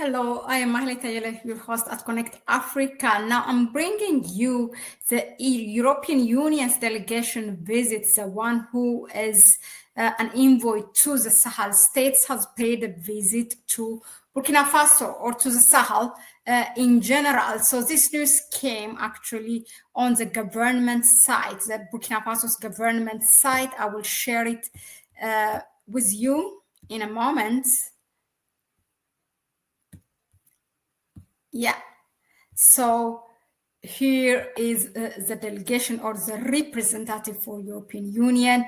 Hello, I am Mahlet, your host at Connect Africa. Now I'm bringing you the European Union's delegation visits, the one who is an envoy to the Sahel states has paid a visit to Burkina Faso or to the Sahel in general. So this news came actually on the government site, the Burkina Faso's government site. I will share it with you in a moment. Yeah, so here is the delegation or the representative for European Union.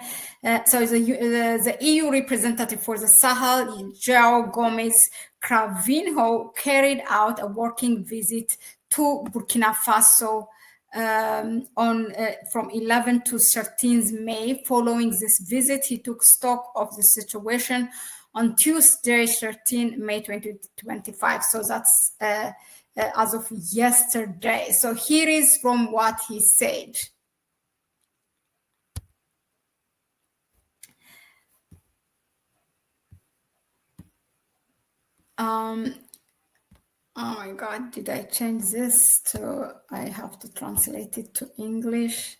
So the EU representative for the Sahel, João Gomes Cravinho, carried out a working visit to Burkina Faso from 11 to 13th May. Following this visit, he took stock of the situation on Tuesday, 13 May 2025. So that's as of yesterday. So here is from what he said. Oh my God, did I change this to, I have to translate it to English.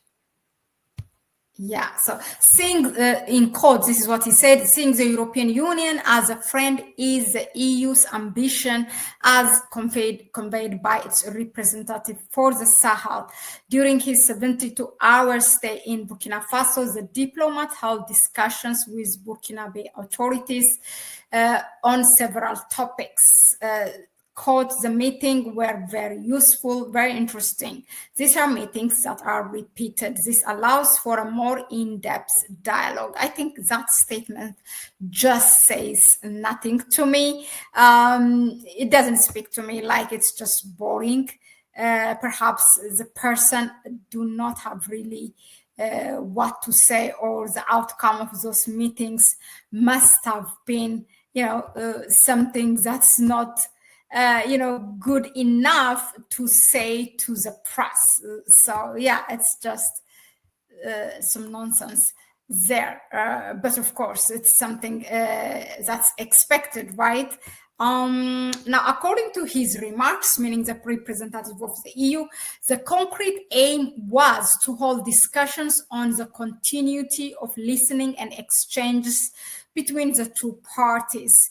Yeah, so seeing in quotes, this is what he said, seeing the European Union as a friend is the EU's ambition as conveyed by its representative for the Sahel. During his 72-hour stay in Burkina Faso, the diplomat held discussions with Burkinabe authorities on several topics. Quote, the meeting were very useful, very interesting. These are meetings that are repeated. This allows for a more in-depth dialogue. I think that statement just says nothing to me. It doesn't speak to me, like it's just boring. Perhaps the person do not have really what to say, or the outcome of those meetings must have been, something that's not good enough to say to the press. So yeah, it's just some nonsense there. But of course, it's something that's expected, right? Now, according to his remarks, meaning the representative of the EU, the concrete aim was to hold discussions on the continuity of listening and exchanges between the two parties.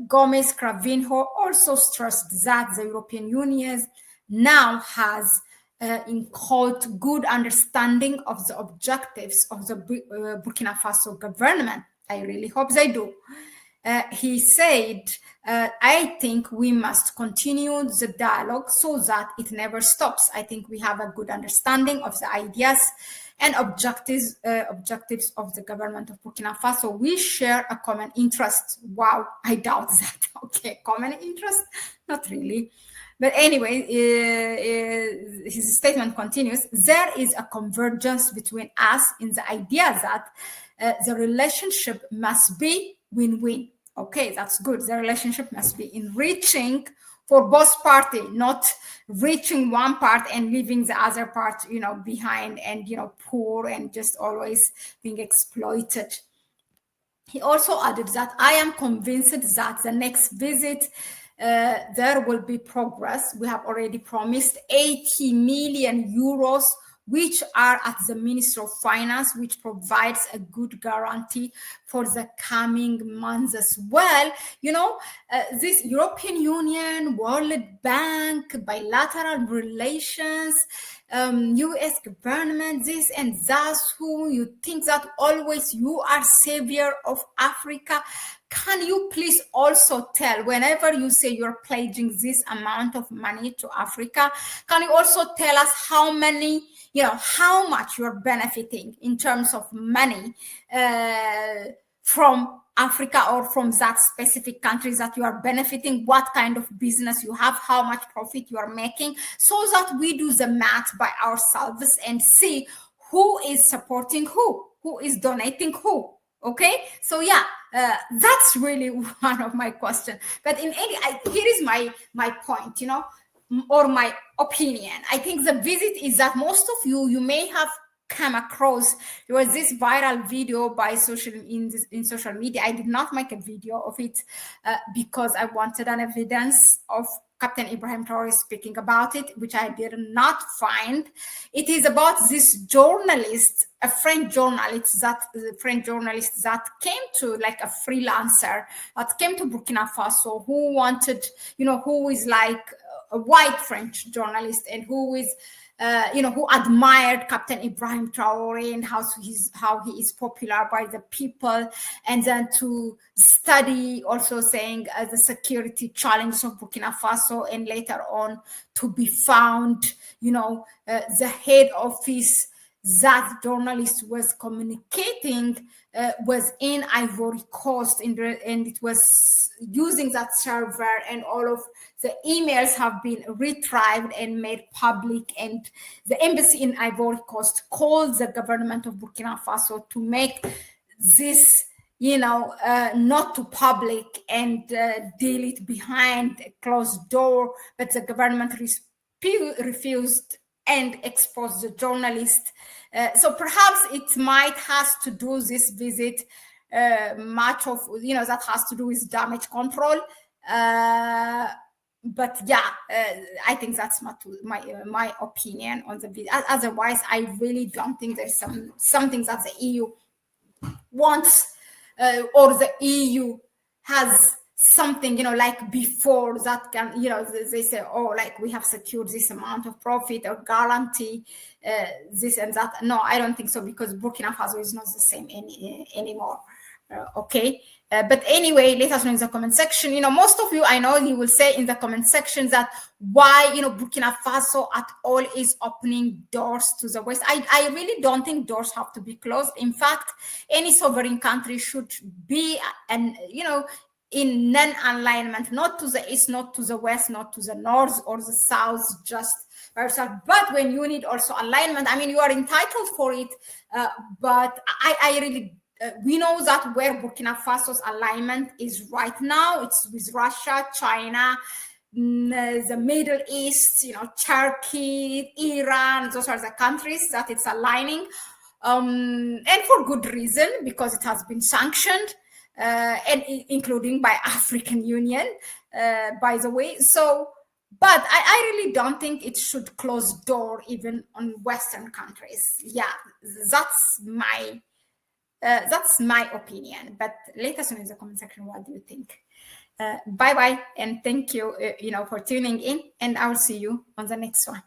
Gomes Cravinho also stressed that the European Union now has, in quote, good understanding of the objectives of the Burkina Faso government. I really hope they do. He said, I think we must continue the dialogue so that it never stops. I think we have a good understanding of the ideas and objectives of the government of Burkina Faso. We share a common interest. Wow, I doubt that. Okay, common interest? Not really. But anyway, his statement continues, there is a convergence between us in the idea that the relationship must be win-win. Okay, that's good. The relationship must be enriching for both parties, not reaching one part and leaving the other part, behind and, poor and just always being exploited. He also added that I am convinced that the next visit, there will be progress. We have already promised 80 million euros, which are at the Ministry of Finance, which provides a good guarantee for the coming months as well. This European Union, World Bank, bilateral relations, US government, this and that, who you think that always you are savior of Africa. Can you please also tell, whenever you say you're pledging this amount of money to Africa, can you also tell us how many, how much you're benefiting in terms of money from Africa or from that specific countries that you are benefiting, what kind of business you have, how much profit you are making, so that we do the math by ourselves and see who is supporting who is donating who. Okay, so yeah, that's really one of my questions. But here is my point, or my opinion. I think the visit is that most of you may have came across, there was this viral video by in social media. I did not make a video of it because I wanted an evidence of Captain Ibrahim Traore speaking about it, which I did not find. It is about this journalist, a French journalist that came to, like a freelancer, that came to Burkina Faso, who wanted, who is like a white French journalist, and who is who admired Captain Ibrahim Traore and how he is popular by the people, and then to study also saying the security challenges of Burkina Faso, and later on to be found, the head office that journalist was communicating was in Ivory Coast, and it was using that server, and all of the emails have been retrieved and made public, and the embassy in Ivory Coast called the government of Burkina Faso to make this, not to public and deal it behind a closed door, but the government refused and exposed the journalist. So perhaps it might has to do this visit, much of, that has to do with damage control. But yeah, I think that's my opinion on the video. Otherwise, I really don't think there's something that the EU wants, or the EU has something, like before that can, they say, oh, like we have secured this amount of profit or guarantee this and that. No, I don't think so, because Burkina Faso is not the same anymore. Okay. But anyway, let us know in the comment section. Most of you, I know you will say in the comment section that why, Burkina Faso at all is opening doors to the West. I really don't think doors have to be closed. In fact, any sovereign country should be, in non-alignment, not to the east, not to the west, not to the north or the south, just by yourself. But when you need also alignment, I mean, you are entitled for it. But I really, we know that where Burkina Faso's alignment is right now, it's with Russia, China, the Middle East, Turkey, Iran. Those are the countries that it's aligning, and for good reason, because it has been sanctioned. And including by African Union, by the way. So, but I really don't think it should close door even on Western countries. Yeah, that's my opinion. But let us know in the comment section, what do you think? Bye bye, and thank you, for tuning in, and I will see you on the next one.